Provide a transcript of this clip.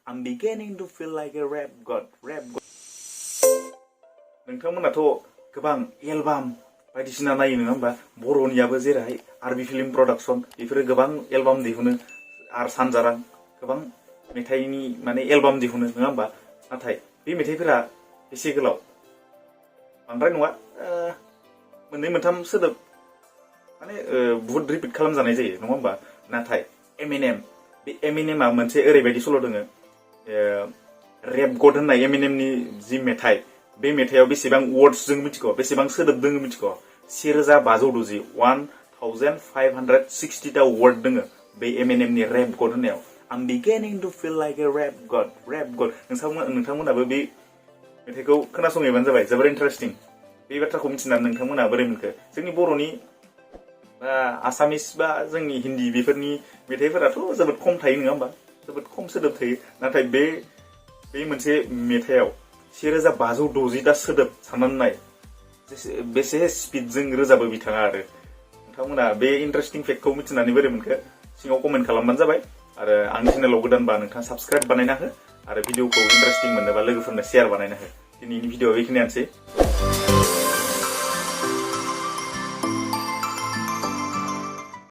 I'm beginning to feel like a rap god. नोंथांमोनाथ' गोबां album बायदिसिना नायो नङा होमबा बर'नियाबो जेरैहाय आरबि फिल्म प्रडाक्शन बेफोरो गोबां एलबाम दिहुनो आरो सानजारां गोबां मेथाइनि माने एलबाम दिहुनो नङा होमबा नाथाय बे मेथाइफोरा एसे गोलाव बांद्राय नङा मोननै मोनथाम सोदोब माने बहुत रिपिट खालामजानाय जायो नङा होमबा नाथाय एमिनेम बे एमिनेमा मोनसे ओरैबायदि सल' दोङो रेप गड होननाय एमिनेमनि जि मेथाइ बे मेथाइयाव बेसेबां वर्ड्स जों मिथिगौ बेसेबां सोदोब दोङो मिथिगौ 1560 टा वर्ड दोङो बे एमिनेमनि रेप गड होननायाव I'm beginning to feel like a rap god नोंथांमोनाबो बे मेथाइखौ खोनासंहैबानो जाबाय जोबोर इन्टारेस्टिं बे बाथ्राखौ मिथिनानै नोंथांमोना बोरै मोनखो जोंनि बर'नि बा आसामिस बा जोंनि हिन्दी बेफोरनि मेथाइफोराथ' जोबोद खम थायो नङा होमबा जोबोद खम सोदोब थायो नाथाय बे मोनसे मेथाइयाव 1560 टा सोदोब साननानै नाय बेसे स्पिडजों रोजाबो बिथाङा आरो नोंथांमोना बे इन्टारेस्टिं फेक्टखौ मिथिनानै बोरै मोनखो सिङाव कमेन्ट खालामबानो जाबाय आरो आंनि चेनेलाव गोदानबा नोंथाङा साबस्क्राइब बानायना हो आरो भिडिअखौ इन्टारेस्टिं मोनोबा लोगोफोरनो शेयार बानायना हो दिनैनि भिडिअआ बेखिनियानोसै